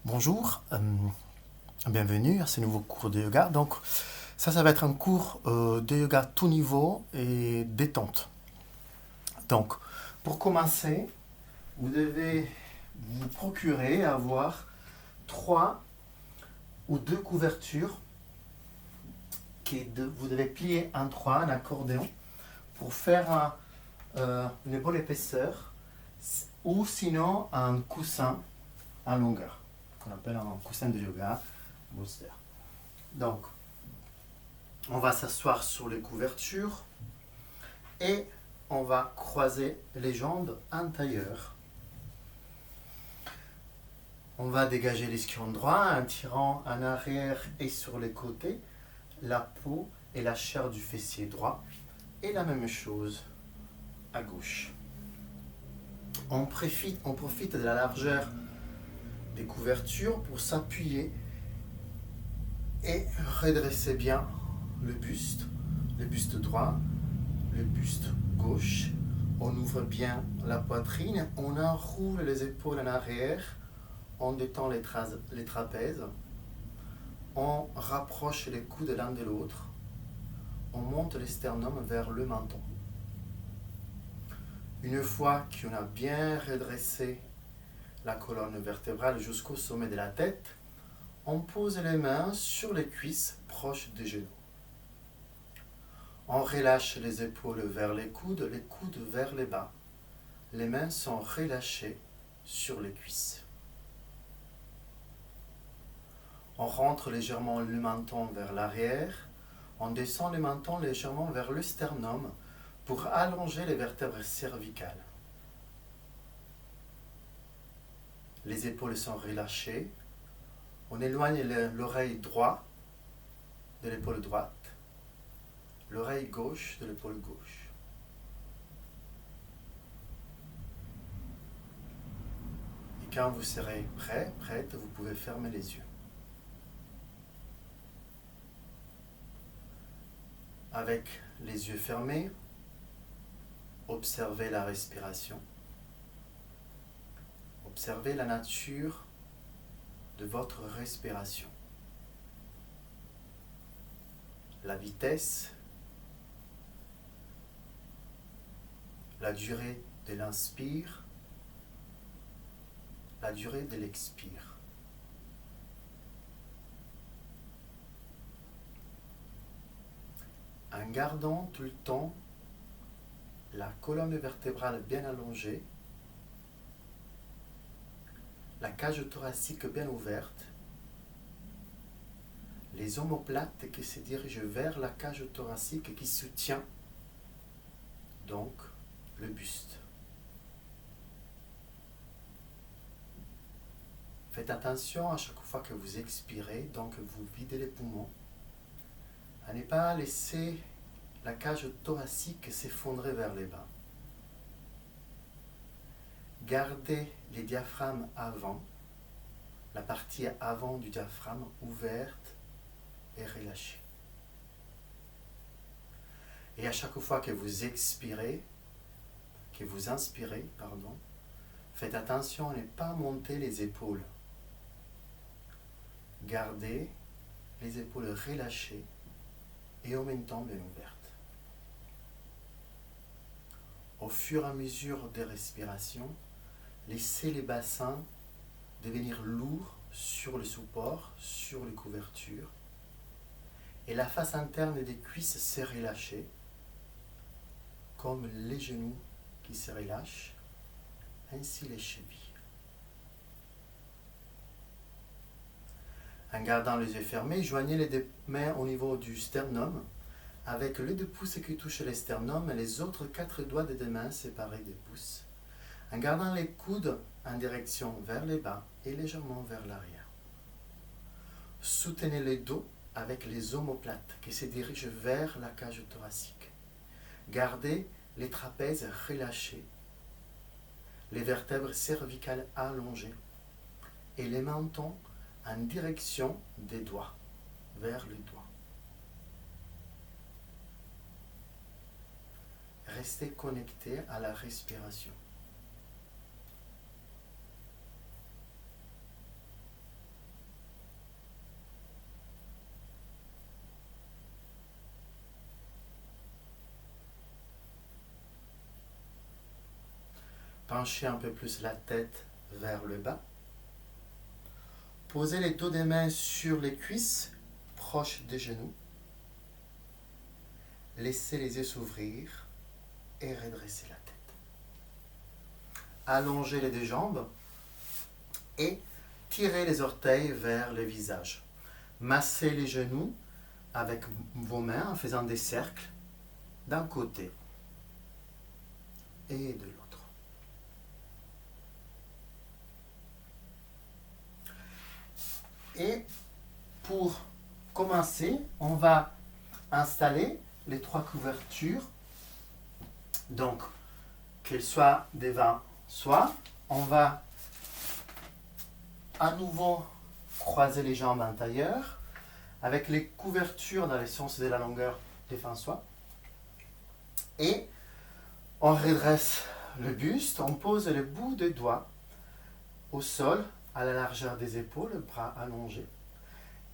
Bonjour, bienvenue à ce nouveau cours de yoga. Donc, ça va être un cours de yoga tout niveau et détente. Donc, pour commencer, vous devez vous procurer avoir trois ou deux couvertures vous devez plier en trois, un accordéon, pour faire une bonne épaisseur ou sinon un coussin en longueur, qu'on appelle un coussin de yoga, bolster. Donc, on va s'asseoir sur les couvertures et on va croiser les jambes en tailleur. On va dégager l'ischio droit en tirant en arrière et sur les côtés la peau et la chair du fessier droit. Et la même chose à gauche. On profite de la largeur des couvertures pour s'appuyer et redresser bien le buste droit, le buste gauche. On ouvre bien la poitrine, on enroule les épaules en arrière, on détend les trapèzes, on rapproche les coudes l'un de l'autre, on monte les sternums vers le menton. Une fois qu'on a bien redressé la colonne vertébrale jusqu'au sommet de la tête, on pose les mains sur les cuisses proches des genoux. On relâche les épaules vers les coudes vers les bas. Les mains sont relâchées sur les cuisses. On rentre légèrement le menton vers l'arrière. On descend le menton légèrement vers le sternum pour allonger les vertèbres cervicales. Les épaules sont relâchées. On éloigne l'oreille droite de l'épaule droite, l'oreille gauche de l'épaule gauche. Et quand vous serez prête, vous pouvez fermer les yeux. Avec les yeux fermés, observez la respiration. Observez la nature de votre respiration. La vitesse, la durée de l'inspire, la durée de l'expire. En gardant tout le temps la colonne vertébrale bien allongée, la cage thoracique bien ouverte, les omoplates qui se dirigent vers la cage thoracique qui soutient donc le buste. Faites attention à chaque fois que vous expirez, donc vous videz les poumons, à ne pas laisser la cage thoracique s'effondrer vers les bas. Gardez les diaphragmes avant, la partie avant du diaphragme ouverte et relâchée. Et à chaque fois que vous inspirez, faites attention à ne pas monter les épaules. Gardez les épaules relâchées et en même temps bien ouvertes. Au fur et à mesure des respirations, laissez les bassins devenir lourds sur le support, sur les couvertures, et la face interne des cuisses se relâcher, comme les genoux qui se relâchent, ainsi les chevilles. En gardant les yeux fermés, joignez les deux mains au niveau du sternum, avec les deux pouces qui touchent le sternum et les autres 4 doigts des deux mains séparés des pouces, en gardant les coudes en direction vers les bas et légèrement vers l'arrière. Soutenez le dos avec les omoplates qui se dirigent vers la cage thoracique. Gardez les trapèzes relâchés, les vertèbres cervicales allongées et les mentons en direction des doigts, vers les doigts. Restez connecté à la respiration. Penchez un peu plus la tête vers le bas. Posez les dos des mains sur les cuisses, proches des genoux. Laissez les yeux s'ouvrir et redressez la tête. Allongez les deux jambes et tirez les orteils vers le visage. Massez les genoux avec vos mains en faisant des cercles d'un côté et de l'autre. Et pour commencer, on va installer les 3 couvertures. Donc, qu'elles soient devant soi, on va à nouveau croiser les jambes antérieures avec les couvertures dans le sens de la longueur devant soi. Et on redresse le buste, on pose le bout des doigts au sol, à la largeur des épaules, le bras allongé.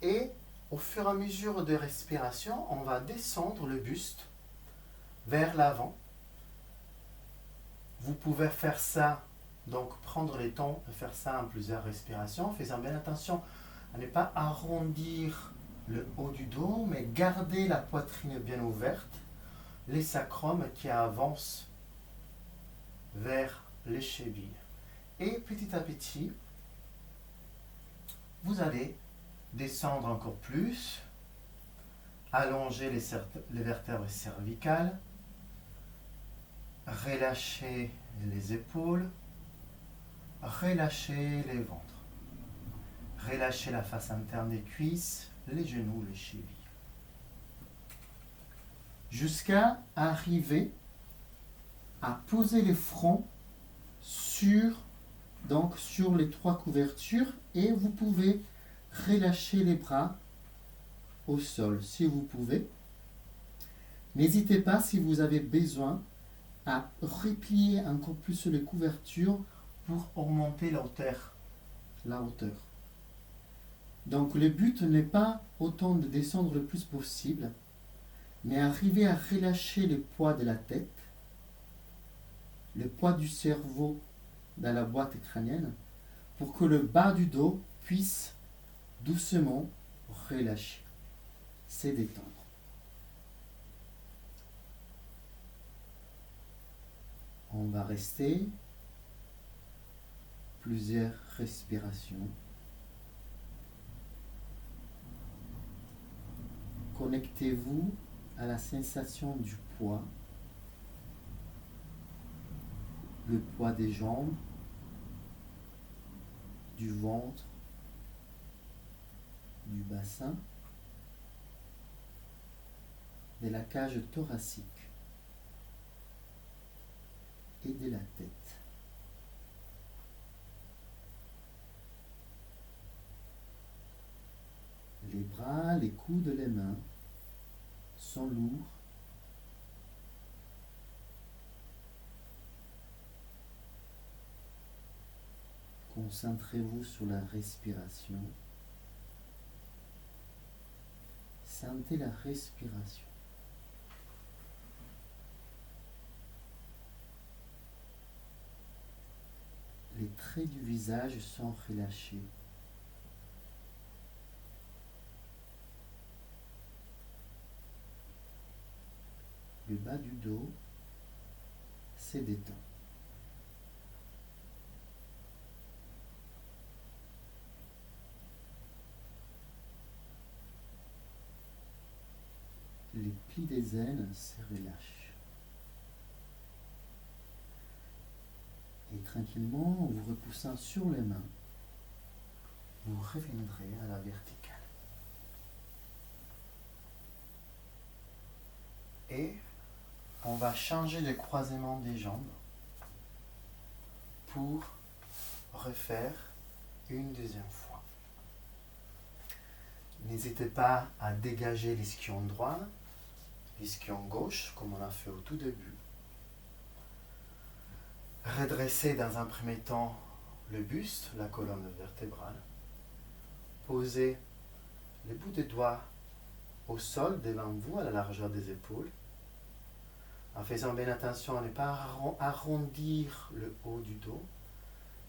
Et au fur et à mesure de respiration, on va descendre le buste vers l'avant. Vous pouvez faire ça, donc prendre le temps de faire ça en plusieurs respirations, faisant bien attention à ne pas arrondir le haut du dos, mais garder la poitrine bien ouverte, les sacrums qui avancent vers les chevilles. Et petit à petit, vous allez descendre encore plus, allonger les vertèbres cervicales, relâcher les épaules, relâcher les ventres, relâcher la face interne des cuisses, les genoux, les chevilles, jusqu'à arriver à poser le front sur les 3 couvertures, et vous pouvez relâcher les bras au sol si vous pouvez. N'hésitez pas, si vous avez besoin, à replier encore plus les couvertures pour augmenter la hauteur. Donc le but n'est pas autant de descendre le plus possible, mais arriver à relâcher le poids de la tête, le poids du cerveau dans la boîte crânienne, pour que le bas du dos puisse doucement relâcher, se détendre. On va rester plusieurs respirations. Connectez-vous à la sensation du poids, le poids des jambes, du ventre, du bassin, de la cage thoracique et de la tête. Les bras, les coudes, les mains sont lourds. Concentrez-vous sur la respiration. Sentez la respiration. Les traits du visage sont relâchés. Le bas du dos se détend. Les plis des ailes se relâchent. Et tranquillement, en vous repoussant sur les mains, vous reviendrez à la verticale. Et on va changer de croisement des jambes pour refaire une deuxième fois. N'hésitez pas à dégager l'ischion droit, l'ischion gauche, comme on a fait au tout début. Redressez dans un premier temps le buste, la colonne vertébrale. Posez les bouts des doigts au sol devant vous, à la largeur des épaules. en faisant bien attention à ne pas arrondir le haut du dos,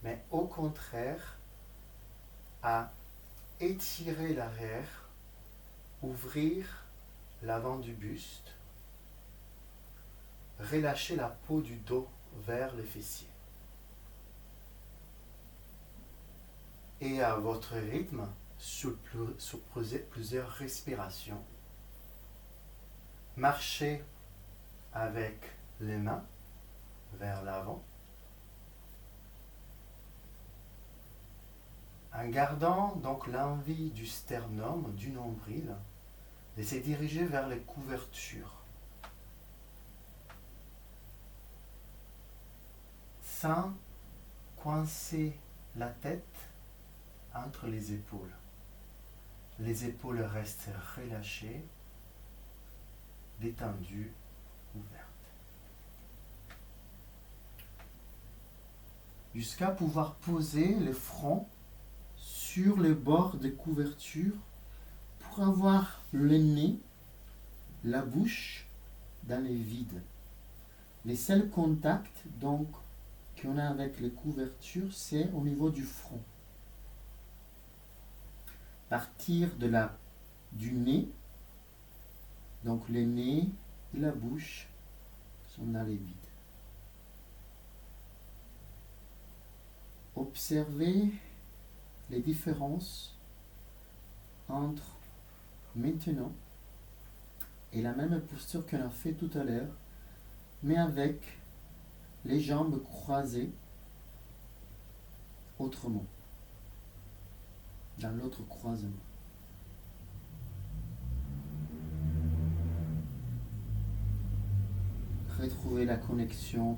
mais au contraire, à étirer l'arrière, ouvrir l'avant du buste, relâcher la peau du dos vers les fessiers. Et à votre rythme, sur plusieurs respirations, marchez avec les mains vers l'avant, en gardant donc l'envie du sternum, du nombril, de se diriger vers les couvertures, sans coincer la tête entre les épaules. Les épaules restent relâchées, détendues, ouvertes. Jusqu'à pouvoir poser le front sur le bord des couvertures pour avoir le nez, la bouche dans les vides. Les seuls contacts donc qu'on a avec les couvertures, c'est au niveau du front. Partir du nez, donc le nez et la bouche sont dans les vides. Observez les différences entre maintenant et la même posture qu'on a fait tout à l'heure, mais avec les jambes croisées autrement, dans l'autre croisement. Retrouvez la connexion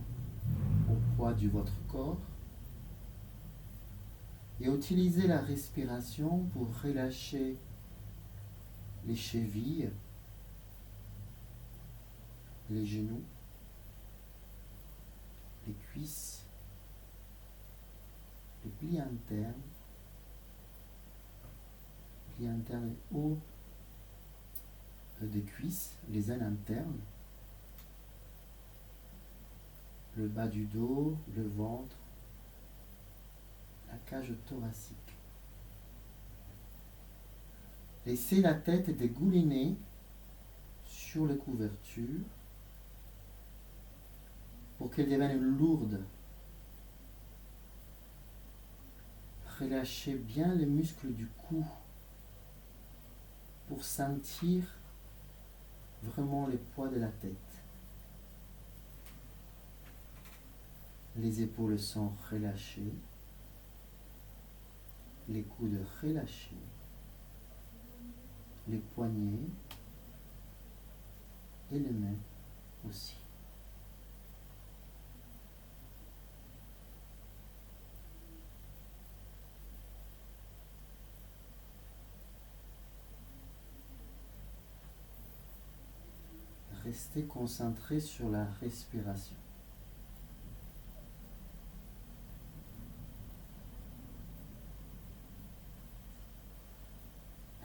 au poids de votre corps et utilisez la respiration pour relâcher les chevilles, les genoux, les cuisses, les plis internes et haut des cuisses, les aines internes, le bas du dos, le ventre, la cage thoracique. Laissez la tête dégouliner sur les couvertures pour qu'elle devienne lourde. Relâchez bien les muscles du cou pour sentir vraiment le poids de la tête. Les épaules sont relâchées, les coudes relâchés, les poignets et les mains aussi. Restez concentré sur la respiration.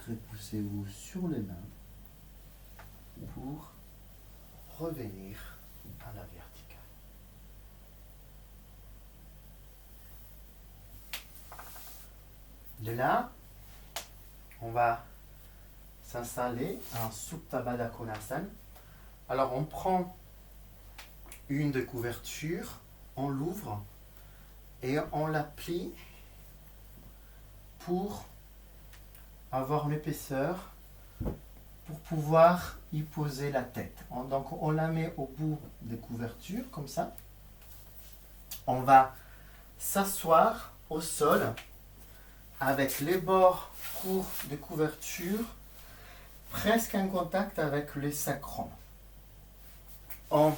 Repoussez-vous sur les mains pour revenir à la verticale. De là, on va s'installer en Supta Baddha Konasana. Alors on prend une des couvertures, on l'ouvre et on la plie pour avoir l'épaisseur pour pouvoir y poser la tête. Donc on la met au bout des couvertures comme ça. On va s'asseoir au sol avec les bords courts de couverture presque en contact avec le sacrum. On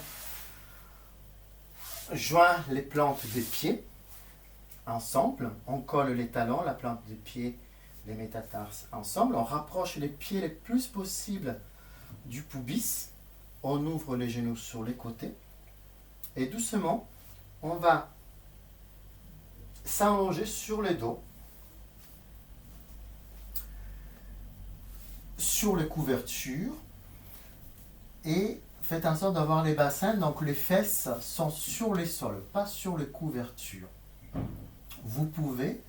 joint les plantes des pieds ensemble, on colle les talons, la plante des pieds, les métatarses ensemble, on rapproche les pieds le plus possible du pubis, on ouvre les genoux sur les côtés et doucement on va s'allonger sur le dos, sur les couvertures et faites en sorte d'avoir les bassins, donc les fesses sont sur les sols, pas sur les couvertures. Vous pouvez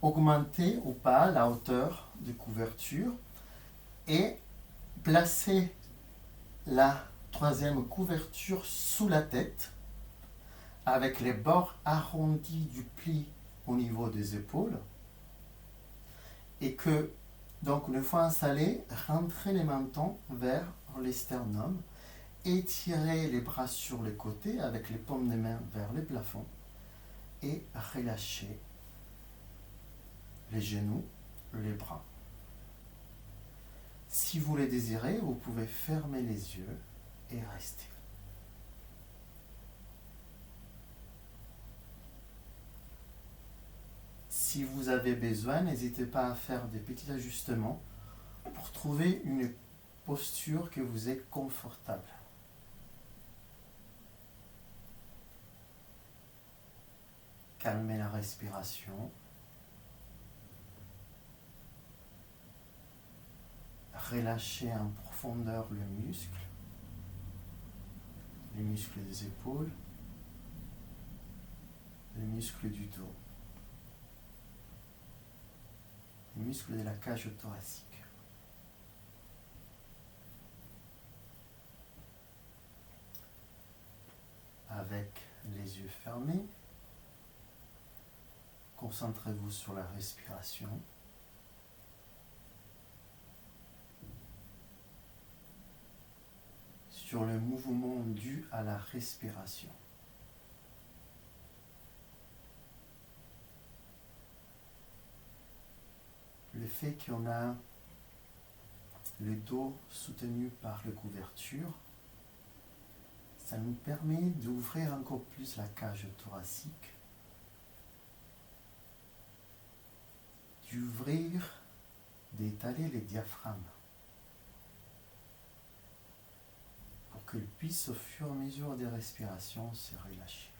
augmenter ou pas la hauteur de couverture et placer la troisième couverture sous la tête avec les bords arrondis du pli au niveau des épaules et que, donc une fois installé, rentrez les mentons vers les sternums, étirez les bras sur les côtés avec les paumes des mains vers les plafonds et relâchez les genoux, les bras. Si vous le désirez, vous pouvez fermer les yeux et rester. Si vous avez besoin, n'hésitez pas à faire des petits ajustements pour trouver une posture que vous êtes confortable. Calmez la respiration. Relâchez en profondeur les muscles des épaules, les muscles du dos, les muscles de la cage thoracique. Avec les yeux fermés, concentrez-vous sur la respiration. Sur le mouvement dû à la respiration. Le fait qu'on a le dos soutenu par la couverture, ça nous permet d'ouvrir encore plus la cage thoracique, d'ouvrir, d'étaler les diaphragmes, pour qu'ils puissent au fur et à mesure des respirations se relâcher.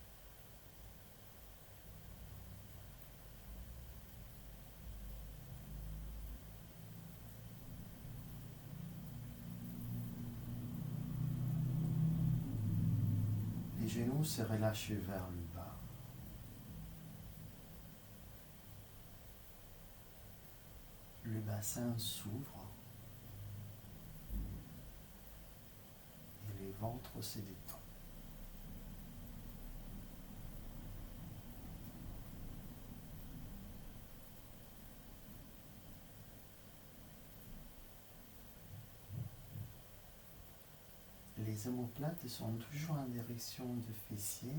Les genoux se relâchent vers le bas. Le bassin s'ouvre et le ventre se détend. Les omoplates sont toujours en direction du fessier.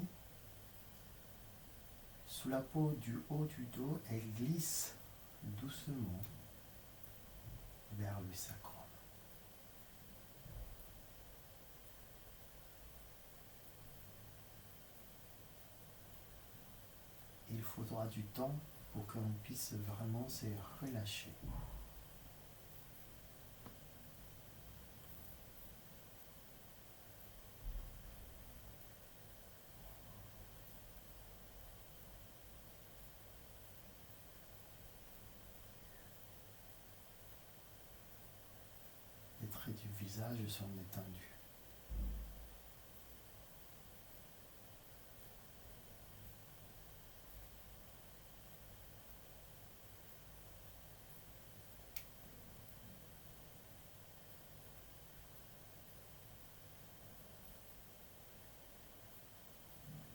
Sous la peau du haut du dos, elles glissent doucement vers le sacrum. Il faudra du temps pour qu'on puisse vraiment se relâcher. Les traits du visage sont détendus.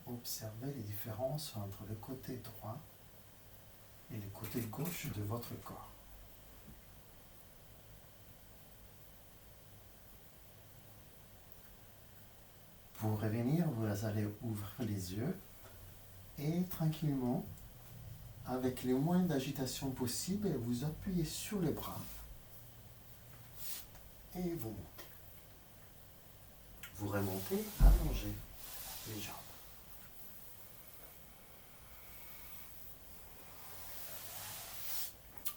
Observez les différences entre le côté droit et le côté gauche de votre corps. Pour revenir, vous allez ouvrir les yeux et tranquillement, avec le moins d'agitation possible, vous appuyez sur les bras et vous montez. Vous remontez, allongez les jambes.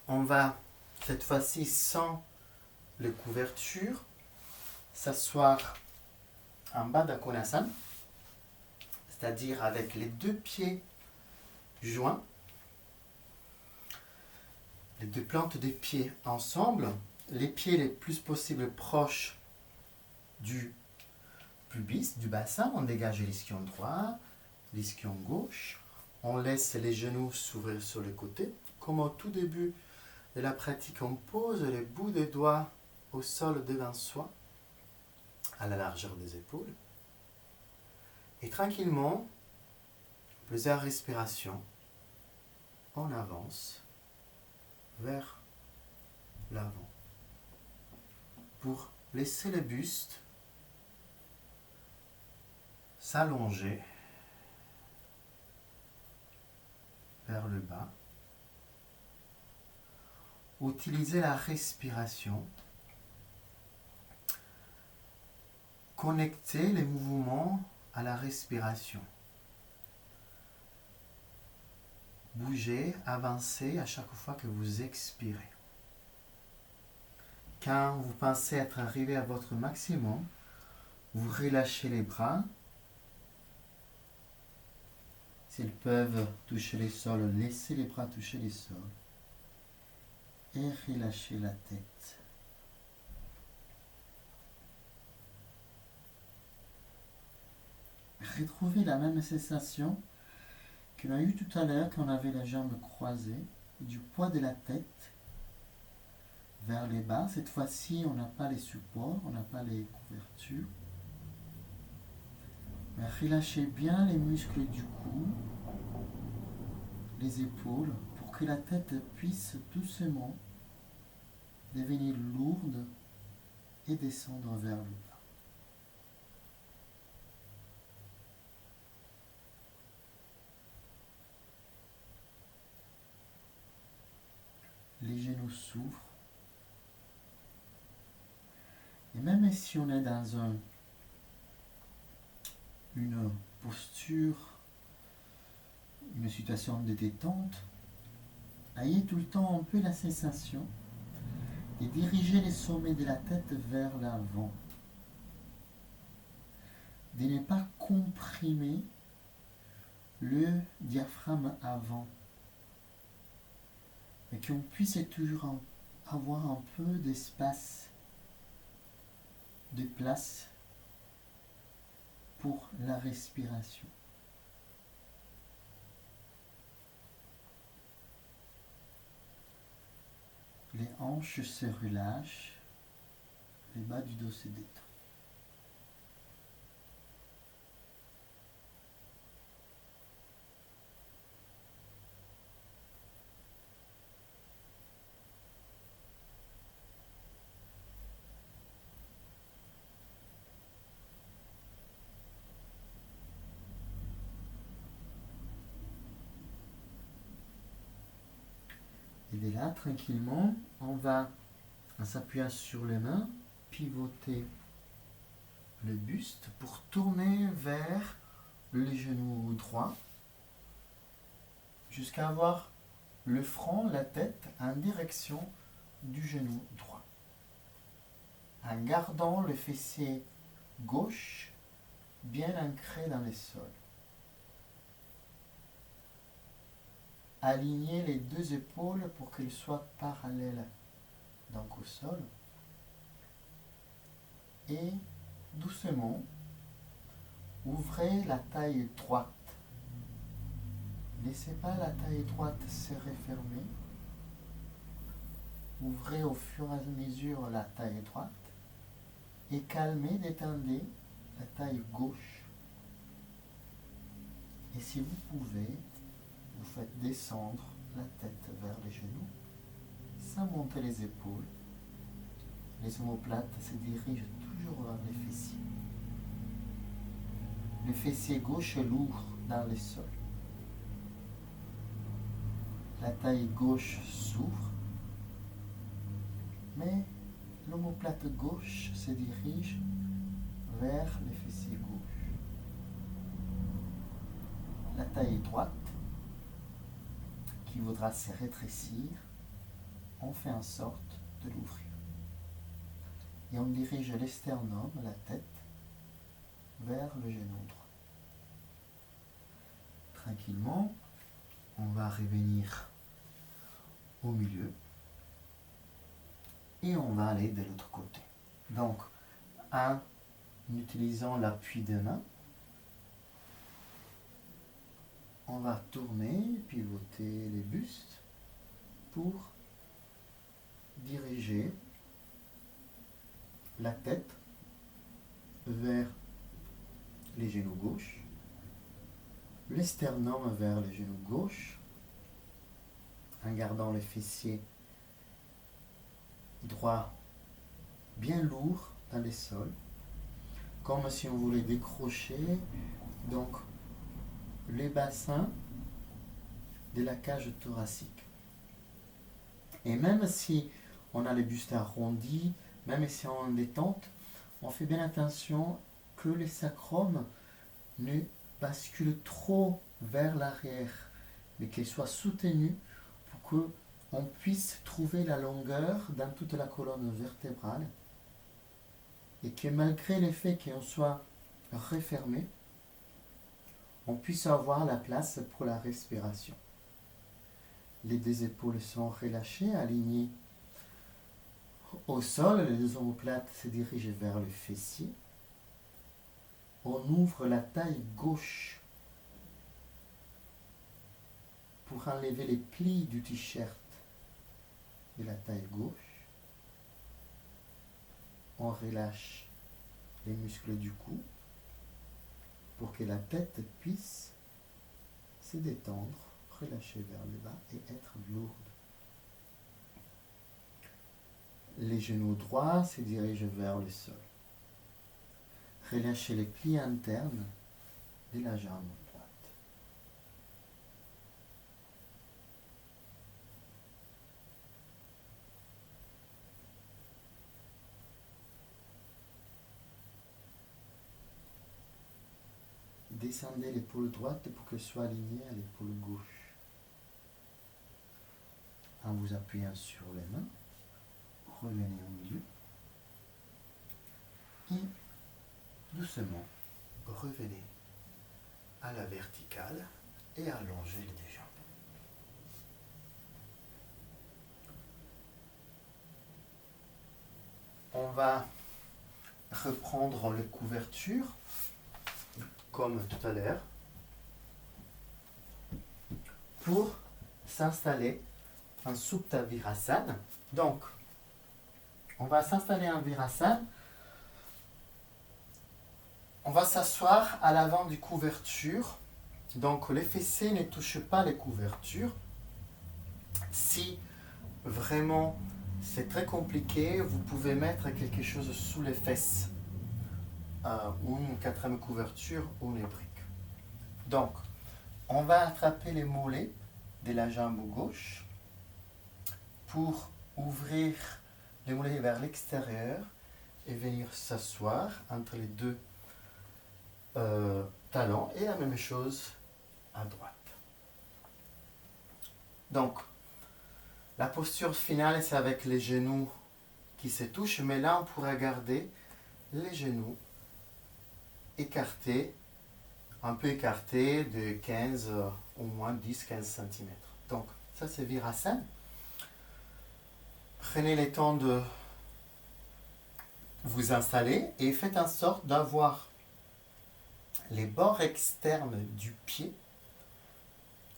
On va, cette fois-ci sans les couvertures, s'asseoir en bas d'Akonasana, c'est-à-dire avec les deux pieds joints, les deux plantes des pieds ensemble, les pieds les plus possible proches du pubis, du bassin, on dégage l'ischio droit, l'ischio gauche. On laisse les genoux s'ouvrir sur le côté. Comme au tout début de la pratique, on pose les bouts des doigts au sol devant soi, à la largeur des épaules. Et tranquillement, plusieurs respirations, on avance vers l'avant pour laisser le buste s'allonger vers le bas. Utilisez la respiration. Connectez les mouvements à la respiration. Bougez, avancez à chaque fois que vous expirez. Quand vous pensez être arrivé à votre maximum, vous relâchez les bras. S'ils peuvent toucher les sols, laissez les bras toucher les sols. Et relâchez la tête. Retrouvez la même sensation qu'on a eue tout à l'heure quand on avait les jambes croisées, du poids de la tête vers les bas. Cette fois-ci, on n'a pas les supports, on n'a pas les couvertures. Mais relâchez bien les muscles du cou, les épaules, pour que la tête puisse doucement devenir lourde et descendre vers le bas. Les genoux s'ouvrent. Et même si on est dans une posture, une situation de détente, ayez tout le temps un peu la sensation de diriger les sommets de la tête vers l'avant. De ne pas comprimer le diaphragme avant, mais qu'on puisse toujours avoir un peu d'espace, de place pour la respiration. Les hanches se relâchent, les bas du dos se détendent. Et de là, tranquillement, on va, en s'appuyant sur les mains, pivoter le buste pour tourner vers le genou droit jusqu'à avoir le front, la tête en direction du genou droit. En gardant le fessier gauche bien ancré dans le sol. Alignez les deux épaules pour qu'elles soient parallèles donc au sol. Et doucement, ouvrez la taille droite. Laissez pas la taille droite se refermer. Ouvrez au fur et à mesure la taille droite et calmez, détendez la taille gauche. Et si vous pouvez, vous faites descendre la tête vers les genoux sans monter les épaules. Les omoplates se dirigent toujours vers les fessiers. Le fessier gauche est lourd dans le sol. La taille gauche s'ouvre, mais l'omoplate gauche se dirige vers le fessier gauche. La taille droite, qui voudra se rétrécir, on fait en sorte de l'ouvrir. Et on dirige l'esternum, la tête, vers le genou droit. Tranquillement, on va revenir au milieu et on va aller de l'autre côté. Donc, 1, en utilisant l'appui des mains. On va tourner, pivoter les bustes pour diriger la tête vers les genoux gauche, le sternum vers les genoux gauche, en gardant les fessiers droits bien lourds dans les sols, comme si on voulait décrocher donc les bassins de la cage thoracique. Et même si on a les bustes arrondis, même si on est en détente, on fait bien attention que les sacrum ne basculent trop vers l'arrière, mais qu'ils soient soutenus pour qu'on puisse trouver la longueur dans toute la colonne vertébrale et que malgré le fait qu'on soit refermé, on puisse avoir la place pour la respiration. Les deux épaules sont relâchées, alignées au sol, les deux omoplates se dirigent vers le fessier. On ouvre la taille gauche pour enlever les plis du t-shirt de la taille gauche. On relâche les muscles du cou pour que la tête puisse se détendre, relâcher vers le bas et être lourde. Les genoux droits se dirigent vers le sol. Relâchez les plis internes de la jambe droite. Descendez l'épaule droite pour qu'elle soit alignée à l'épaule gauche. En vous appuyant sur les mains, revenez au milieu. Et doucement, revenez à la verticale et allongez les deux jambes. On va reprendre les couvertures comme tout à l'heure pour s'installer en Supta Virasana. Donc, on va s'installer en Virasana. On va s'asseoir à l'avant du couverture. Donc, les fessiers ne touchent pas les couvertures. Si vraiment c'est très compliqué, vous pouvez mettre quelque chose sous les fesses. Ou une quatrième couverture ou les briques. Donc, on va attraper les mollets de la jambe gauche pour ouvrir les mollets vers l'extérieur et venir s'asseoir entre les deux talons et la même chose à droite. Donc, la posture finale, c'est avec les genoux qui se touchent, mais là, on pourrait garder les genoux écartés, un peu écartés de 15, au moins 10-15 cm. Donc, ça c'est Virasana. Prenez le temps de vous installer et faites en sorte d'avoir les bords externes du pied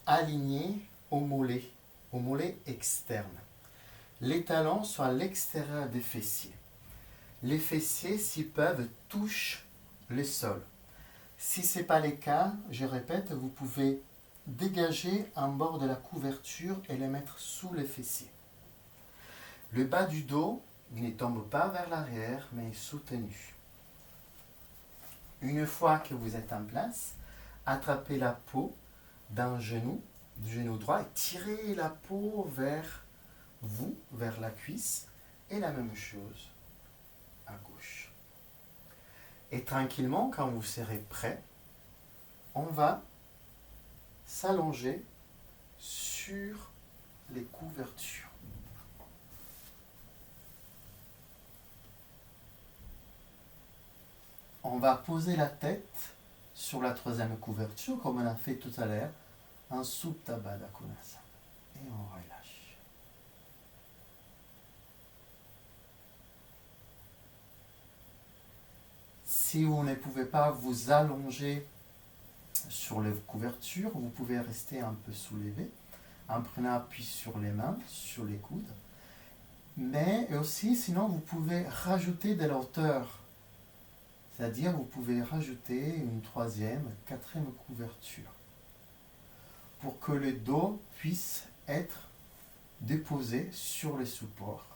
alignés au mollet externe. Les talons sont à l'extérieur des fessiers. Les fessiers, s'ils peuvent, touchent le sol. Si ce n'est pas le cas, je répète, vous pouvez dégager un bord de la couverture et le mettre sous les fessiers. Le bas du dos ne tombe pas vers l'arrière, mais est soutenu. Une fois que vous êtes en place, attrapez la peau d'un genou, du genou droit, et tirez la peau vers vous, vers la cuisse, et la même chose à gauche. Et tranquillement, quand vous serez prêt, on va s'allonger sur les couvertures. On va poser la tête sur la troisième couverture, comme on a fait tout à l'heure, en Supta Baddha Konasana. Et on relâche. Si vous ne pouvez pas vous allonger sur les couvertures, vous pouvez rester un peu soulevé en prenant appui sur les mains, sur les coudes. Mais aussi, sinon, vous pouvez rajouter de la hauteur. C'est-à-dire, vous pouvez rajouter une troisième, quatrième couverture pour que le dos puisse être déposé sur les supports.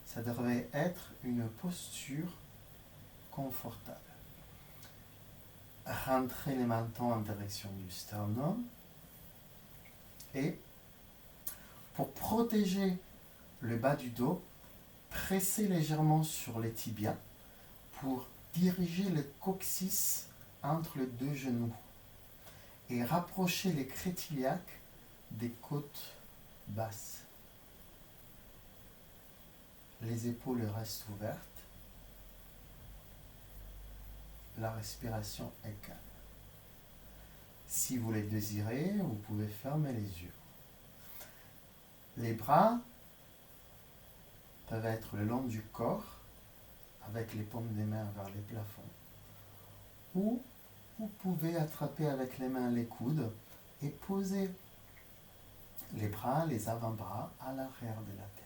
Ça devrait être une posture confortable. Rentrez les mentons en direction du sternum et pour protéger le bas du dos, pressez légèrement sur les tibias pour diriger le coccyx entre les deux genoux et rapprocher les crétiliaques des côtes basses. Les épaules restent ouvertes. La respiration est calme. Si vous le désirez, vous pouvez fermer les yeux. Les bras peuvent être le long du corps, avec les paumes des mains vers les plafonds. Ou vous pouvez attraper avec les mains les coudes et poser les bras, les avant-bras à l'arrière de la tête.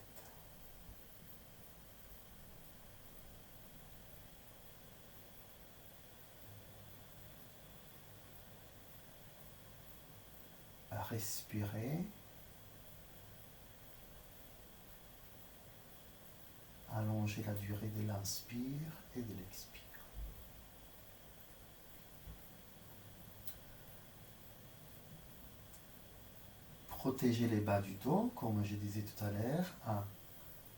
Respirez. Allongez la durée de l'inspire et de l'expire. Protégez les bas du dos, comme je disais tout à l'heure, en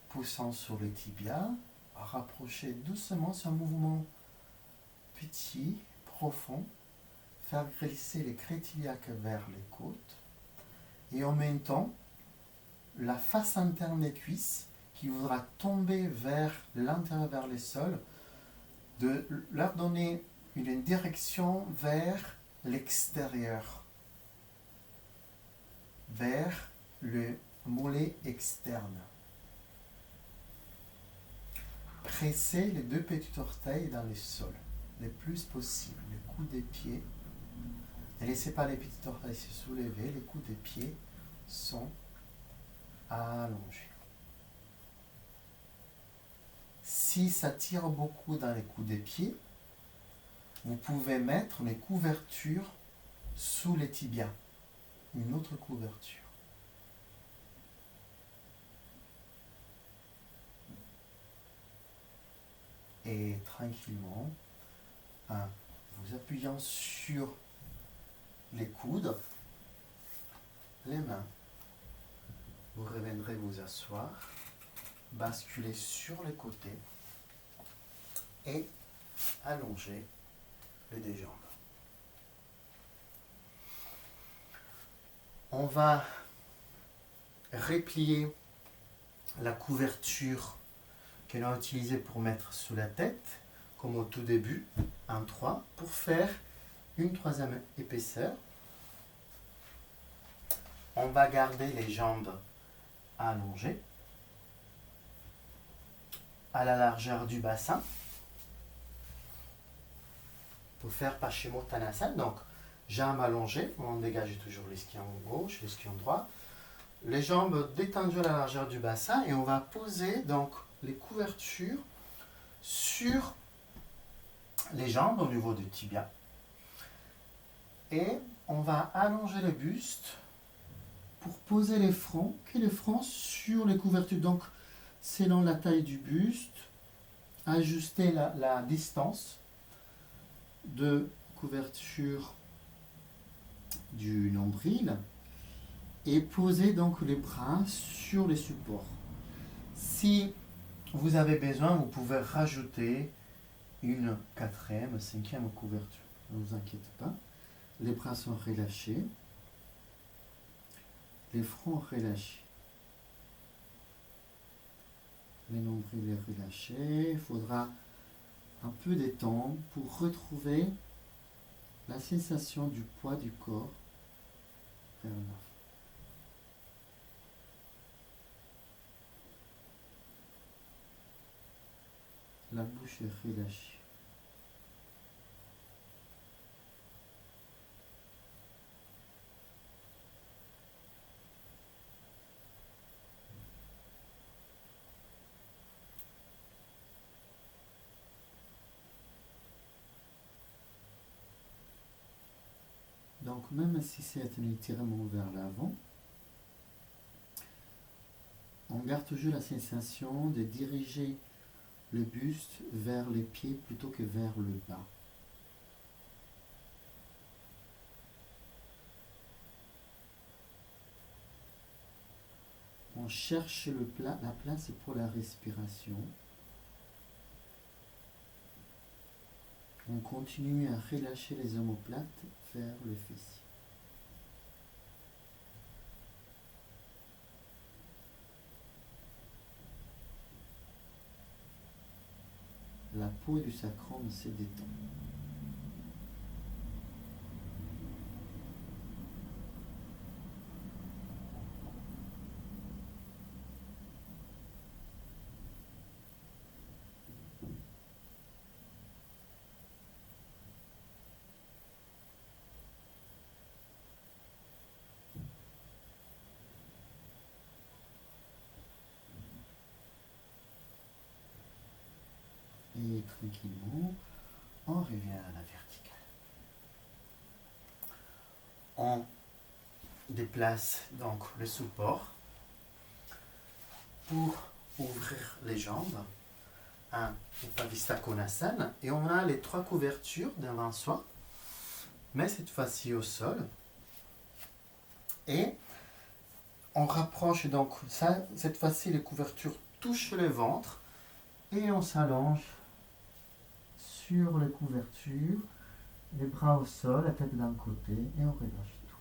poussant sur les tibias. Rapprochez doucement, c'est un mouvement petit, profond. Faire glisser les crétiliaques vers les côtes. Et en même temps, la face interne des cuisses qui voudra tomber vers l'intérieur, vers le sol, de leur donner une direction vers l'extérieur, vers le mollet externe. Pressez les deux petits orteils dans le sol, le plus possible, le coude des pieds. Ne laissez pas les petits orteils se soulever, les coudes des pieds sont allongés. Si ça tire beaucoup dans les coudes des pieds, vous pouvez mettre les couvertures sous les tibias, une autre couverture. Et tranquillement, en vous appuyant sur les coudes, les mains, vous reviendrez vous asseoir, basculer sur les côtés et allonger les deux jambes. On va replier la couverture que l'on a utilisée pour mettre sous la tête, comme au tout début, en 3, pour faire une troisième épaisseur. On va garder les jambes allongées à la largeur du bassin pour faire Paschimottanasana. Donc, jambes allongées, on dégage toujours l'ischion gauche, l'ischion droit. Les jambes détendues à la largeur du bassin et on va poser donc les couvertures sur les jambes au niveau du tibia. Et on va allonger le buste pour poser les fronts sur les couvertures. Donc, selon la taille du buste, ajuster la distance de couverture du nombril et poser donc les bras sur les supports. Si vous avez besoin, vous pouvez rajouter une quatrième, cinquième couverture. Ne vous inquiétez pas. Les bras sont relâchés. Les fronts relâchés. Les nombrils relâchés. Il faudra un peu de temps pour retrouver la sensation du poids du corps vers l'avant. la bouche est relâchée. Donc même si c'est un étirement vers l'avant, on garde toujours la sensation de diriger le buste vers les pieds plutôt que vers le bas. On cherche la place pour la respiration. On continue à relâcher les omoplates vers le fessier. La peau du sacrum se détend. Et tranquillement, on revient à la verticale. On déplace donc le support pour ouvrir les jambes. Un Upavista Konasana. Et on a les 3 couvertures devant soi, mais cette fois-ci au sol. Et on rapproche donc ça. Cette fois-ci, les couvertures touchent le ventre et on s'allonge sur les couvertures, les bras au sol, la tête d'un côté et on relâche tout.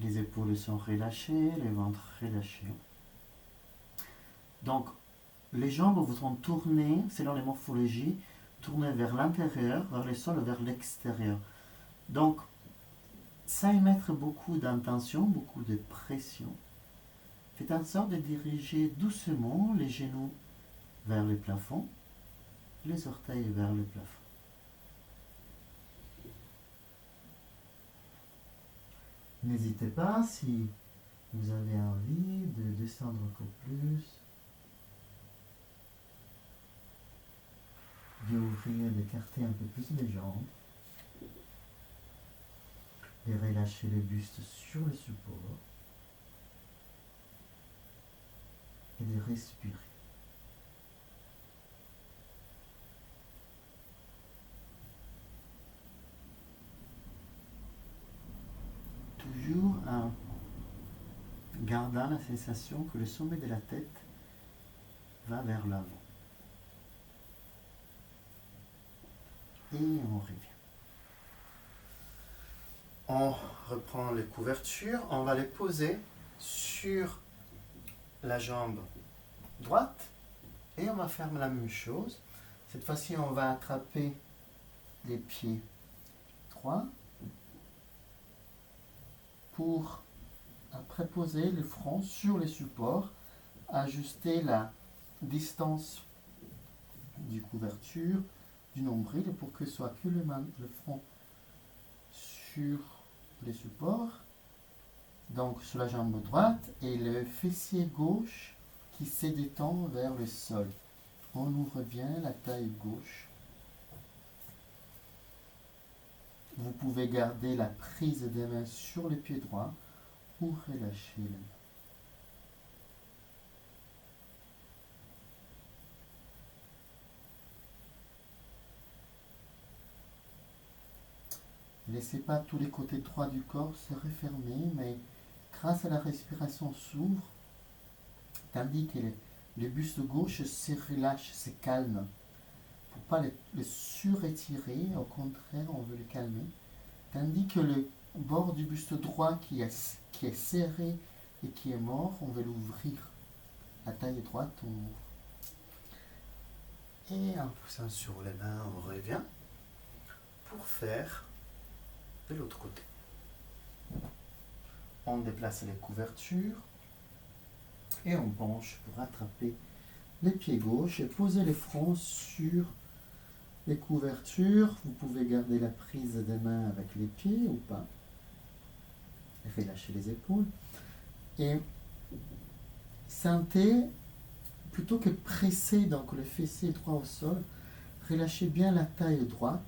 Les épaules sont relâchées, le ventre relâché. Donc, les jambes voudront tourner, selon les morphologies, tourner vers l'intérieur, vers le sol, vers l'extérieur. Donc, sans y mettre beaucoup d'intention, beaucoup de pression, faites en sorte de diriger doucement les genoux vers le plafond, les orteils vers le plafond. N'hésitez pas, si vous avez envie de descendre encore plus, d'ouvrir, d'écarter un peu plus les jambes, de relâcher le buste sur le support et de respirer. Toujours en gardant la sensation que le sommet de la tête va vers l'avant. Et on revient. On reprend les couvertures, on va les poser sur la jambe droite et on va faire la même chose. Cette fois-ci, on va attraper les pieds droits pour, après poser le front sur les supports, ajuster la distance du couverture du nombril pour que soit que le front sur les supports, donc sur la jambe droite, et le fessier gauche qui se détend vers le sol. On ouvre bien la taille gauche. Vous pouvez garder la prise des mains sur le pied droit ou relâcher les mains. Laissez pas tous les côtés droits du corps se refermer, mais grâce à la respiration s'ouvre, tandis que le buste gauche se relâche, se calme. Pour ne pas le surétirer, au contraire, on veut le calmer. Tandis que le bord du buste droit qui est serré et qui est mort, on veut l'ouvrir. La taille droite, on ouvre. Et en poussant sur les mains, on revient pour faire de l'autre côté. On déplace les couvertures et on penche pour attraper les pieds gauches et poser les fronts sur les couvertures. Vous pouvez garder la prise des mains avec les pieds ou pas. Et relâchez les épaules. Et sentez, plutôt que presser donc le fessier droit au sol, relâchez bien la taille droite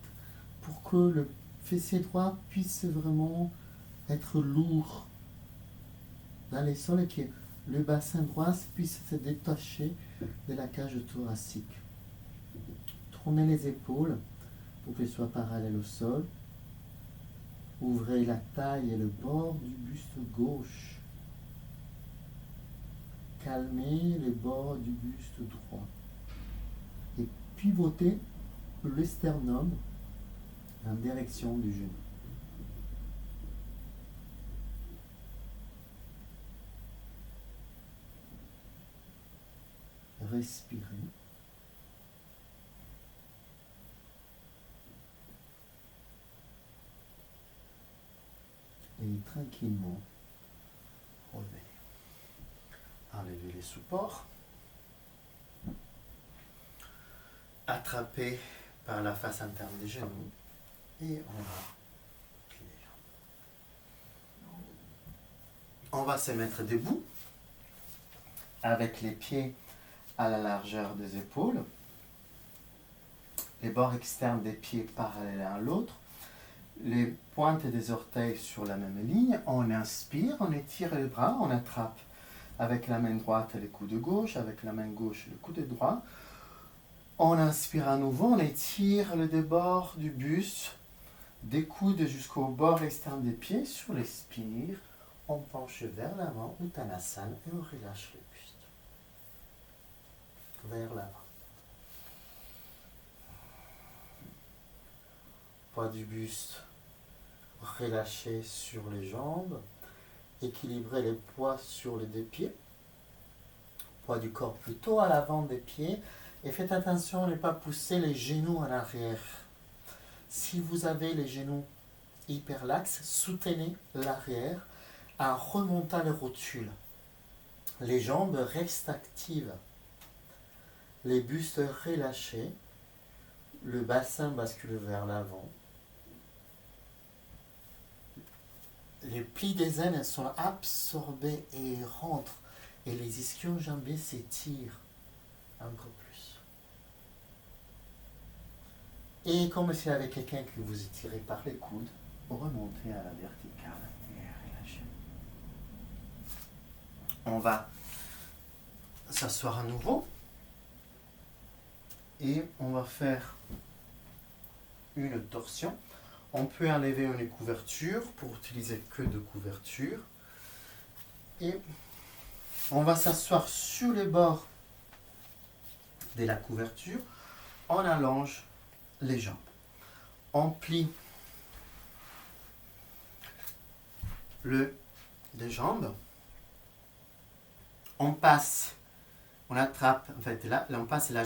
pour que le fessier droit puisse vraiment être lourd dans les sols et que le bassin droit puisse se détacher de la cage thoracique. Tournez les épaules pour qu'elles soient parallèles au sol. Ouvrez la taille et le bord du buste gauche. Calmez les bords du buste droit. Et pivotez le sternum en direction du genou. Respirez. Et tranquillement, revenez. Enlevez les supports. Attrapez par la face interne des genoux. Et on va plier. On va se mettre debout avec les pieds à la largeur des épaules, les bords externes des pieds parallèles l'un à l'autre, les pointes des orteils sur la même ligne. On inspire, on étire les bras, on attrape avec la main droite le coude gauche, avec la main gauche le coude droit. On inspire à nouveau, on étire le débord du buste, des coudes jusqu'au bord externe des pieds. Sur l'expire, on penche vers l'avant, Uttanasana, et on relâche le buste. Vers l'avant. Poids du buste relâché sur les jambes. Équilibrez les poids sur les deux pieds. Poids du corps plutôt à l'avant des pieds. Et faites attention à ne pas pousser les genoux en arrière. Si vous avez les genoux hyperlaxes, soutenez l'arrière en remontant les rotules. Les jambes restent actives. Les bustes relâchés. Le bassin bascule vers l'avant. Les plis des aines sont absorbés et rentrent. Et les ischio-jambiers s'étirent encore plus. Et comme s'il y avait quelqu'un que vous étirez par les coudes, remontez à la verticale et relâchez. On va s'asseoir à nouveau. Et on va faire une torsion. On peut enlever une couverture pour utiliser que de couverture. Et on va s'asseoir sur les bords de la couverture. On allonge les jambes. On plie les jambes. On passe, on attrape, en fait, là on passe la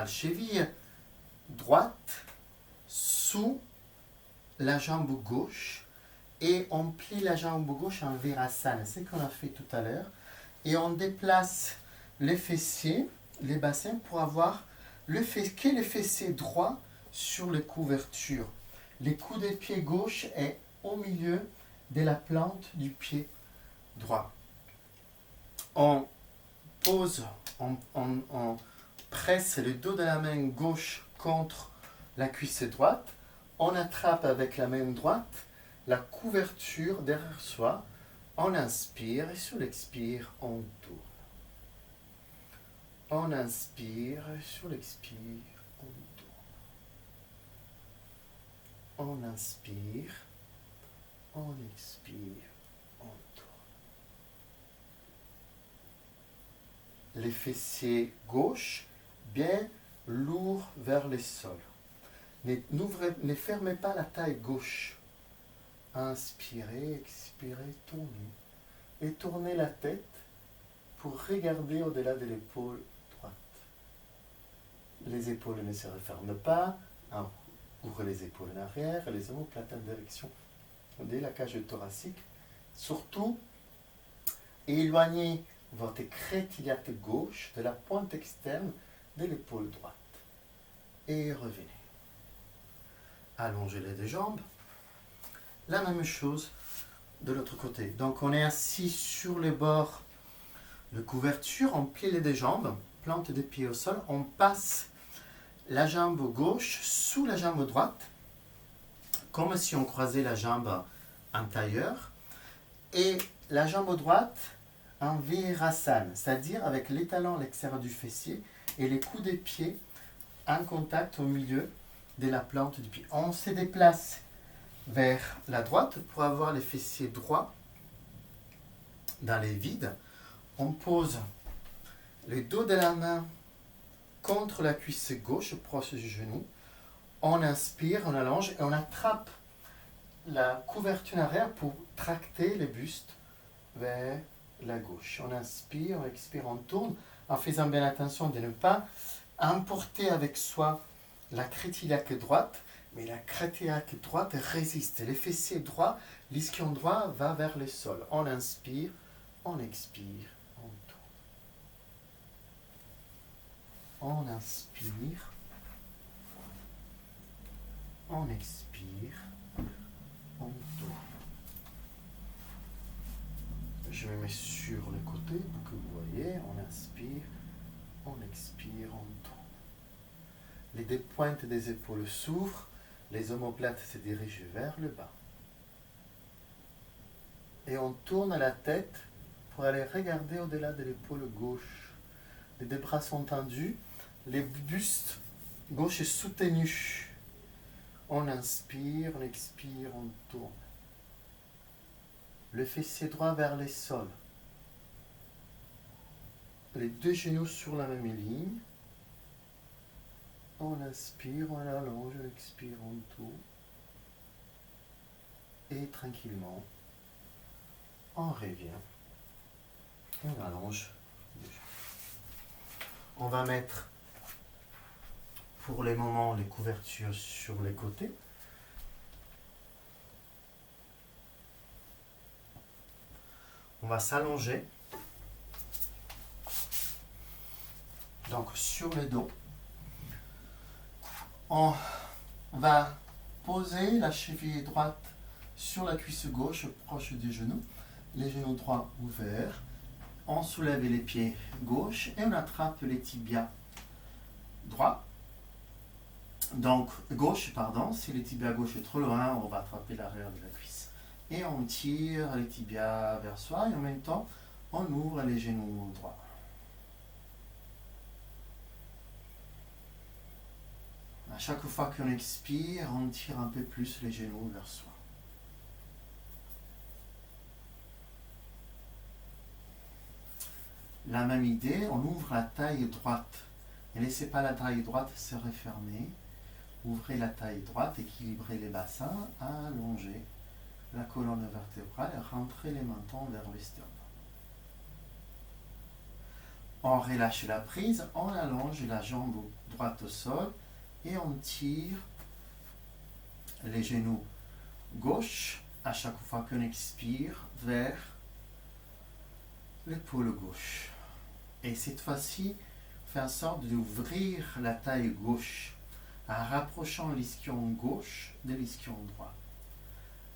cheville droite sous la jambe gauche et on plie la jambe gauche en virasana, c'est ce qu'on a fait tout à l'heure, et on déplace les fessiers, les bassins pour avoir le fessier droit sur les couvertures. Le coude du pied gauche est au milieu de la plante du pied droit. On pose, on presse le dos de la main gauche contre la cuisse droite. On attrape avec la main droite la couverture derrière soi. On inspire et sur l'expire, on tourne. On inspire et sur l'expire, on tourne. On inspire, on expire, on tourne. Les fessiers gauche bien lourds vers le sol. Ne fermez pas la taille gauche. Inspirez, expirez, tournez. Et tournez la tête pour regarder au-delà de l'épaule droite. Les épaules ne se referment pas. Ouvre les épaules en arrière, les omoplates en direction de la cage thoracique. Surtout, éloignez votre crétillate gauche de la pointe externe de l'épaule droite. Et revenez. Allongez les deux jambes. La même chose de l'autre côté. Donc on est assis sur les bords de couverture, on plie les deux jambes, plante des pieds au sol, on passe la jambe gauche sous la jambe droite, comme si on croisait la jambe en tailleur, et la jambe droite en virasana, c'est-à-dire avec les talons à l'extérieur du fessier et les coups des pieds en contact au milieu de la plante du pied. On se déplace vers la droite pour avoir les fessiers droits dans les vides. On pose le dos de la main contre la cuisse gauche, proche du genou. On inspire, on allonge et on attrape la couverture arrière pour tracter le buste vers la gauche. On inspire, on expire, on tourne en faisant bien attention de ne pas emporter avec soi la crétillaque droite, mais la crétillaque droite résiste. Les fessiers droits, l'ischion droit va vers le sol. On inspire, on expire, on tourne. On inspire, on expire, on tourne. Je me mets sur le côté pour que vous voyez. On inspire, on expire, on tourne. Les deux pointes des épaules s'ouvrent, les omoplates se dirigent vers le bas. Et on tourne la tête pour aller regarder au-delà de l'épaule gauche. Les deux bras sont tendus, les bustes gauche est soutenu. On inspire, on expire, on tourne. Le fessier droit vers le sol. Les deux genoux sur la même ligne. On inspire, on allonge, on expire, on tourne. Et tranquillement, on revient. On allonge. On va mettre pour les moments les couvertures sur les côtés. On va s'allonger. Donc sur le dos. On va poser la cheville droite sur la cuisse gauche proche du genou. Les genoux droits ouverts. On soulève les pieds gauche et on attrape les tibias droits. Donc gauche, pardon, si le tibia gauche est trop loin, on va attraper l'arrière de la cuisse. Et on tire les tibias vers soi et en même temps, on ouvre les genoux droits. À chaque fois qu'on expire, on tire un peu plus les genoux vers soi. La même idée, on ouvre la taille droite. Ne laissez pas la taille droite se refermer. Ouvrez la taille droite, équilibrez les bassins, allongez la colonne vertébrale et rentrez les mentons vers le sternum. On relâche la prise, on allonge la jambe droite au sol et on tire les genoux gauche à chaque fois qu'on expire vers l'épaule gauche. Et cette fois-ci, fait en sorte d'ouvrir la taille gauche en rapprochant l'ischion gauche de l'ischion droit.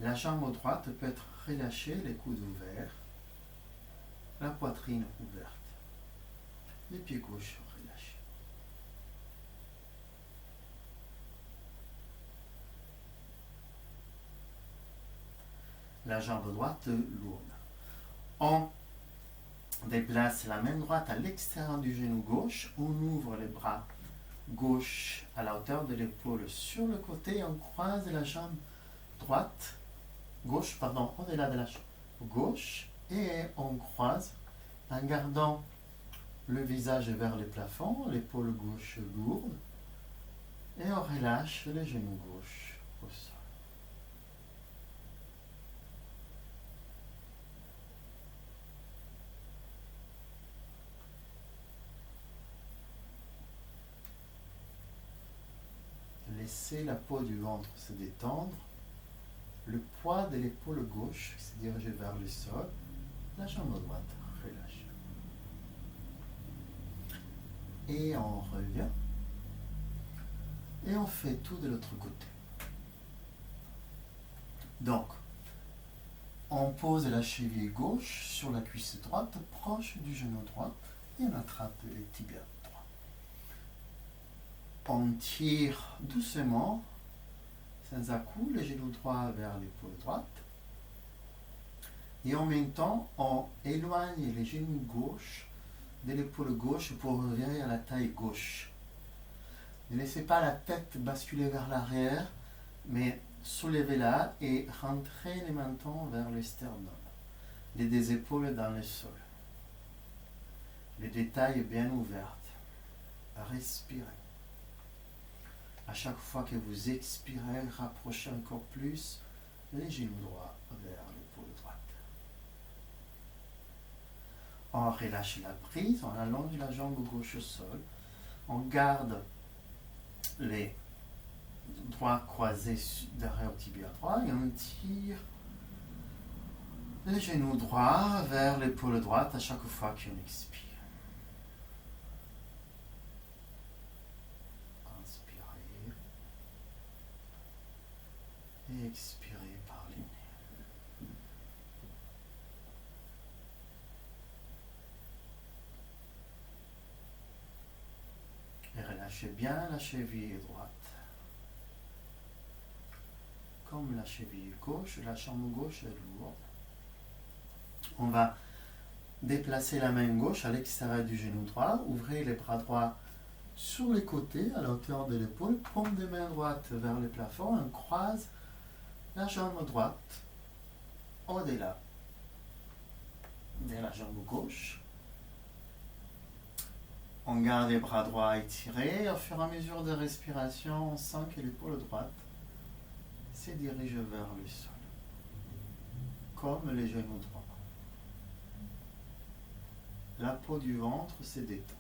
La jambe droite peut être relâchée, les coudes ouverts, la poitrine ouverte, les pieds gauches relâchés. La jambe droite lourde. On déplace la main droite à l'extérieur du genou gauche, on ouvre les bras gauche à la hauteur de l'épaule sur le côté, on croise la jambe droite, au-delà de la jambe gauche, et on croise en gardant le visage vers le plafond, l'épaule gauche lourde, et on relâche les genoux gauche au sol. Laissez la peau du ventre se détendre. Le poids de l'épaule gauche se dirige vers le sol. La jambe droite relâche. Et on revient. Et on fait tout de l'autre côté. Donc, on pose la cheville gauche sur la cuisse droite, proche du genou droit, et on attrape les tibias droits. On tire doucement, sans à-coup, le genou droit vers l'épaule droite. Et en même temps, on éloigne les genoux gauche de l'épaule gauche pour revenir à la taille gauche. Ne laissez pas la tête basculer vers l'arrière, mais soulevez-la et rentrez les mentons vers le sternum. Les deux épaules dans le sol. Les deux tailles bien ouvertes. Respirez. À chaque fois que vous expirez, rapprochez encore plus les genoux droits vers l'épaule droite. On relâche la prise, on allonge la jambe gauche au sol. On garde les droits croisés derrière le tibia droit et on tire les genoux droits vers l'épaule droite à chaque fois qu'on expire. Inspirez et expirez par le nez. Et relâchez bien la cheville droite. Comme la cheville gauche, la jambe gauche est lourde. On va déplacer la main gauche à l'extérieur du genou droit. Ouvrez les bras droits sur les côtés, à la hauteur de l'épaule. Paume de main droite vers le plafond. On croise la jambe droite au-delà de la jambe gauche. On garde les bras droits étirés. Au fur et à mesure de respiration, on sent que l'épaule droite se dirige vers le sol, comme les genoux droits. La peau du ventre se détend.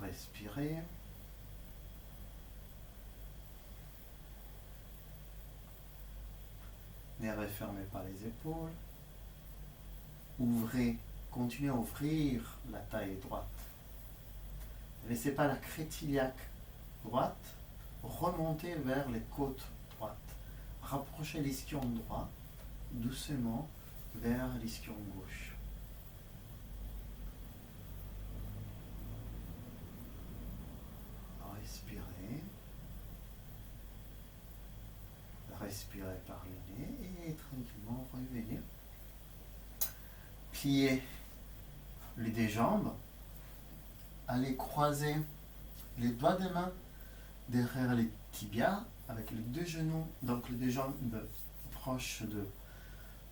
Respirez. Ne refermez pas les épaules. Ouvrez, continuez à ouvrir la taille droite. Ne laissez pas la crête iliaque droite remonter vers les côtes droites. Rapprochez l'ischion droit doucement vers l'ischion gauche. Respirez. Respirez par le nez et tranquillement revenir. Pliez les deux jambes. Allez croiser les doigts des mains derrière les tibias avec les deux genoux, donc les deux jambes proches de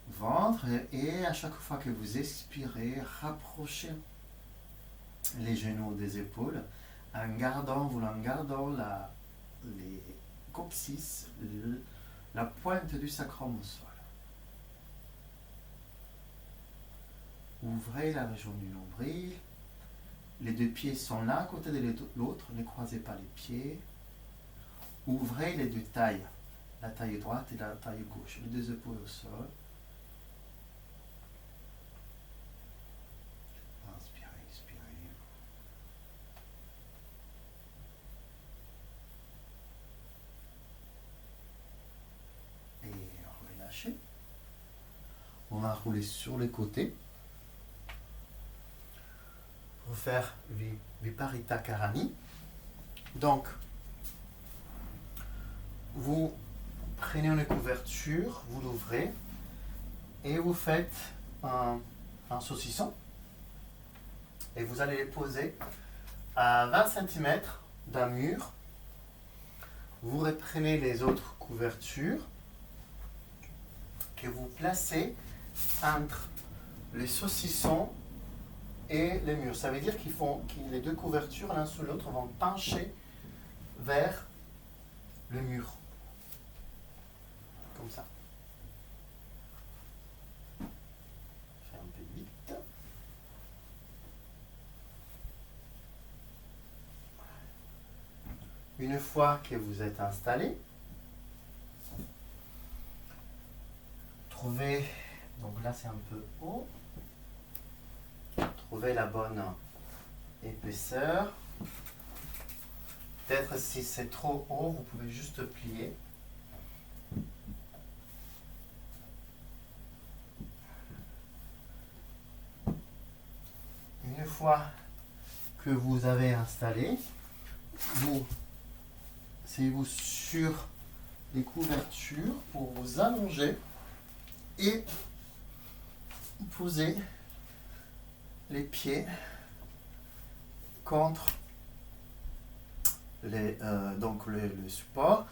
ventre, et à chaque fois que vous expirez, rapprochez les genoux des épaules en gardant les coccyx, la pointe du sacrum au sol. Ouvrez la région du nombril. Les deux pieds sont l'un à côté de l'autre, ne croisez pas les pieds. Ouvrez les deux tailles, la taille droite et la taille gauche, les deux épaules au sol. Inspirez, expirez. Et relâchez. On va rouler sur les côtés. Pour faire Viparita Karani. Donc, vous prenez une couverture, vous l'ouvrez et vous faites un saucisson et vous allez les poser à 20 cm d'un mur. Vous reprenez les autres couvertures que vous placez entre les saucissons et les murs. Ça veut dire que les deux couvertures l'un sous l'autre vont pencher vers le mur. Comme ça. Je fais un peu vite. Une fois que vous êtes installé, trouvez, donc là c'est un peu haut, trouvez la bonne épaisseur. Peut-être si c'est trop haut, vous pouvez juste plier. Une fois que vous avez installé, vous asseyez-vous sur les couvertures pour vous allonger et poser les pieds contre le support.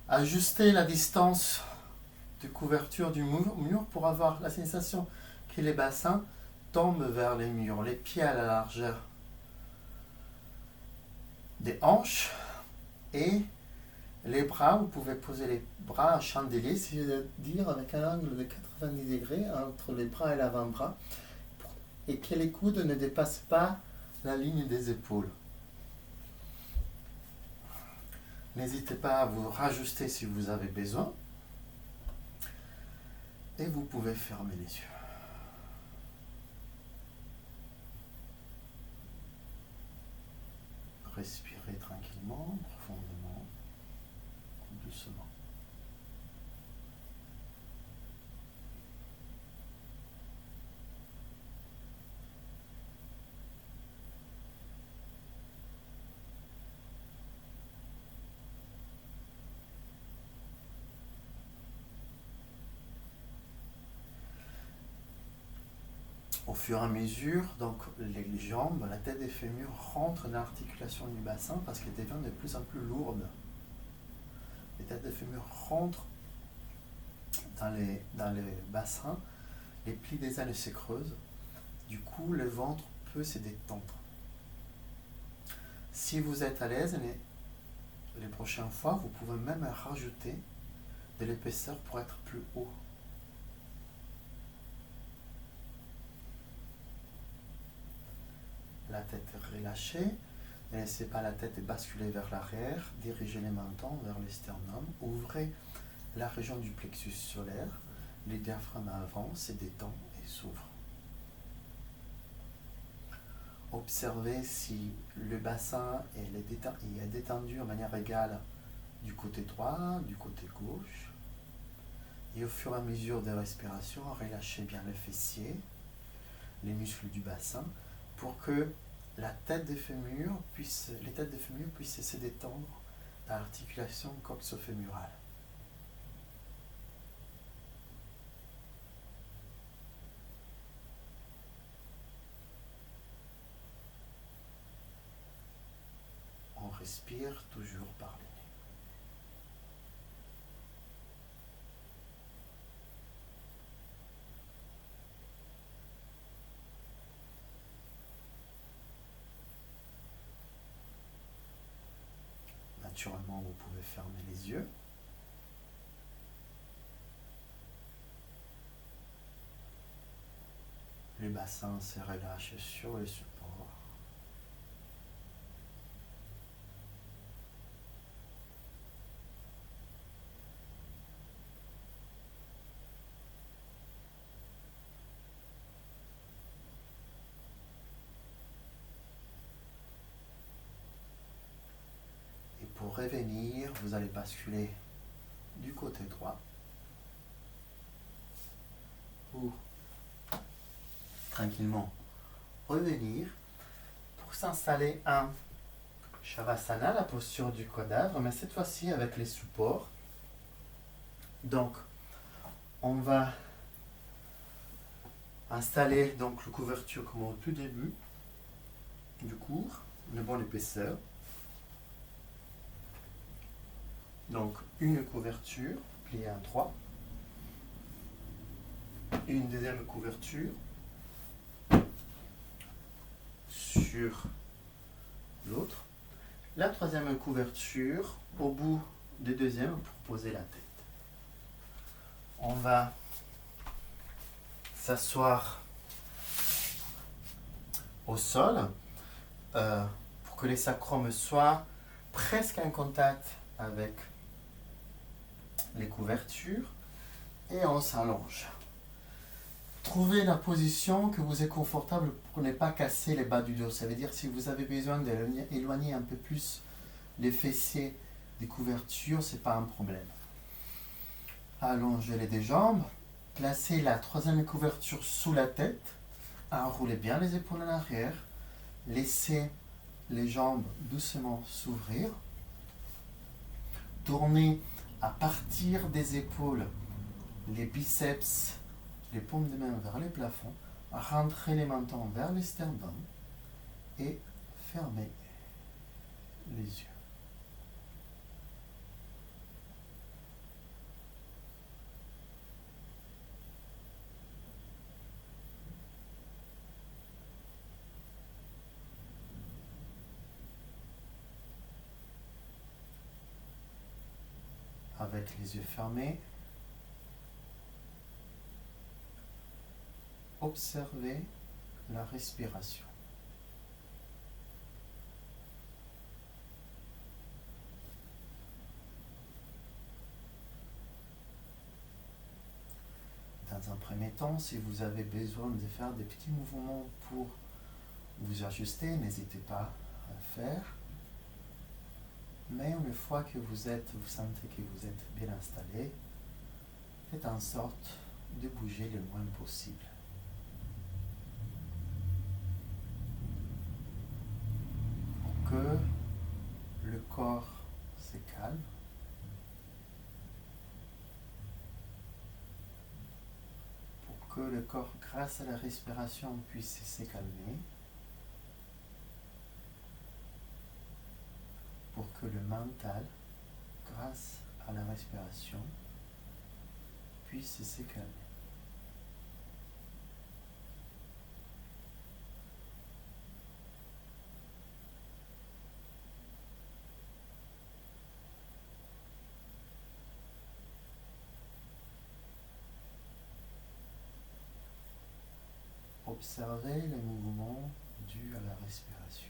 Ajuster la distance de couverture du mur pour avoir la sensation que les bassins tombent vers les murs, les pieds à la largeur des hanches et les bras, vous pouvez poser les bras à chandelier, c'est-à-dire avec un angle de 90 degrés entre les bras et l'avant-bras, et que les coudes ne dépassent pas la ligne des épaules. N'hésitez pas à vous rajuster si vous avez besoin, et vous pouvez fermer les yeux. Respirez tranquillement, profondément, doucement. Au fur et à mesure, donc les jambes, la tête des fémurs rentrent dans l'articulation du bassin parce qu'elle devient de plus en plus lourde. Les têtes des fémurs rentrent dans les bassins, les plis des ailes se creusent, du coup le ventre peut se détendre. Si vous êtes à l'aise, les prochaines fois, vous pouvez même rajouter de l'épaisseur pour être plus haut. La tête relâchée, ne laissez pas la tête basculer vers l'arrière, dirigez les mentons vers le sternum, ouvrez la région du plexus solaire, les diaphragmes avant se détendent et s'ouvrent. Observez si le bassin est détendu de manière égale du côté droit, du côté gauche. Et au fur et à mesure de respiration, relâchez bien les fessiers, les muscles du bassin, pour que les têtes des fémurs puissent se détendre dans l'articulation coxo-fémurale. On respire toujours par le nez. Naturellement, vous pouvez fermer les yeux. Le bassin se relâche sur le support. Et pour revenir, vous allez basculer du côté droit pour tranquillement revenir pour s'installer en Shavasana, la posture du cadavre, mais cette fois-ci avec les supports. Donc, on va installer donc la couverture comme au tout début du cours, une bonne épaisseur. Donc, une couverture pliée en 3, une deuxième couverture sur l'autre, la troisième couverture au bout du deuxième pour poser la tête. On va s'asseoir au sol pour que les sacrums soient presque en contact avec les couvertures et on s'allonge. Trouvez la position que vous est confortable pour ne pas casser les bas du dos. Ça veut dire si vous avez besoin d'éloigner un peu plus les fessiers des couvertures, c'est pas un problème. Allongez les deux jambes, placez la troisième couverture sous la tête, enroulez bien les épaules en arrière, laissez les jambes doucement s'ouvrir, tournez à partir des épaules les biceps, les paumes de main vers les plafonds, rentrez les mentons vers les sternums et fermez les yeux. Avec les yeux fermés, observez la respiration. Dans un premier temps, si vous avez besoin de faire des petits mouvements pour vous ajuster, n'hésitez pas à le faire. Mais une fois que vous sentez que vous êtes bien installé, faites en sorte de bouger le moins possible. Pour que le corps se calme, pour que le corps, grâce à la respiration, puisse se calmer, pour que le mental, grâce à la respiration, puisse se calmer. Observez les mouvements dus à la respiration.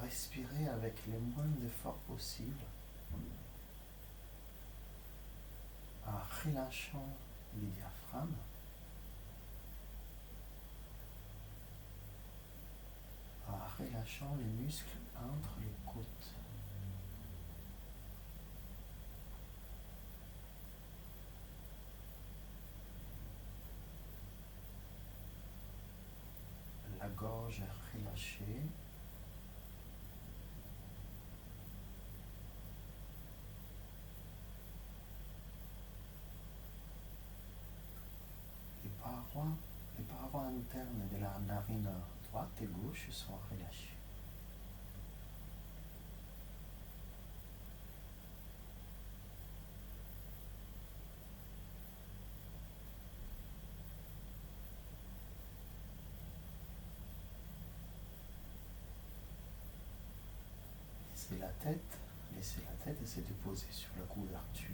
Respirez avec le moins d'efforts possible, en relâchant le diaphragme, en relâchant les muscles entre les côtes. La gorge est relâchée. Les parois internes de la narine droite et gauche sont relâchées. Laissez la tête se déposer sur la couverture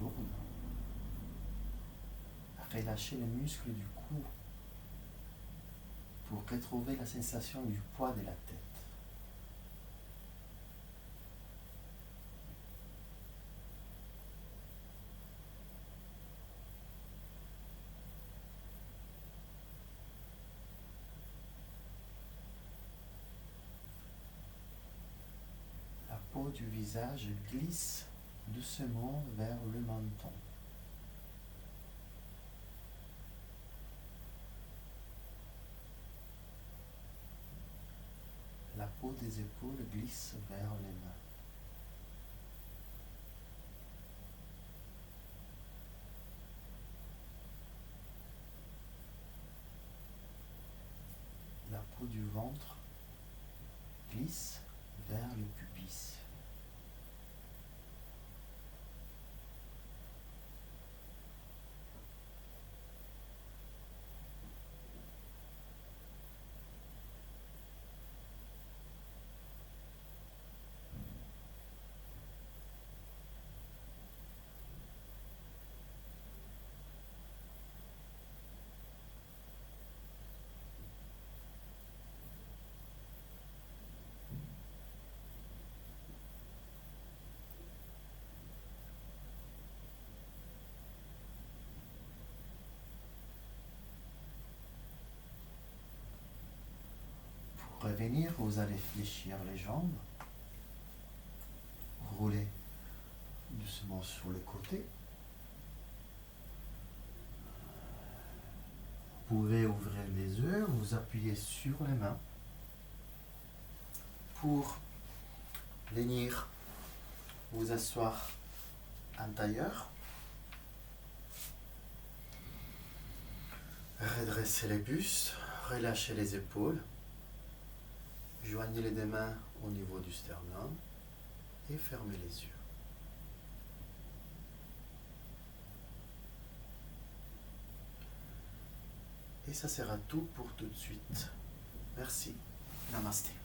lourde. Relâchez les muscles du cou pour retrouver la sensation du poids de la tête. La peau du visage glisse doucement vers le menton. La peau des épaules glisse vers les mains. La peau du ventre glisse vers le pubis. revenir, vous allez fléchir les jambes, rouler doucement sur le côté. Vous pouvez ouvrir les yeux, vous appuyez sur les mains pour venir vous asseoir en tailleur. Redressez les bustes, relâchez les épaules, joignez les deux mains au niveau du sternum et fermez les yeux. Et ça sera tout pour tout de suite. Merci. Namasté.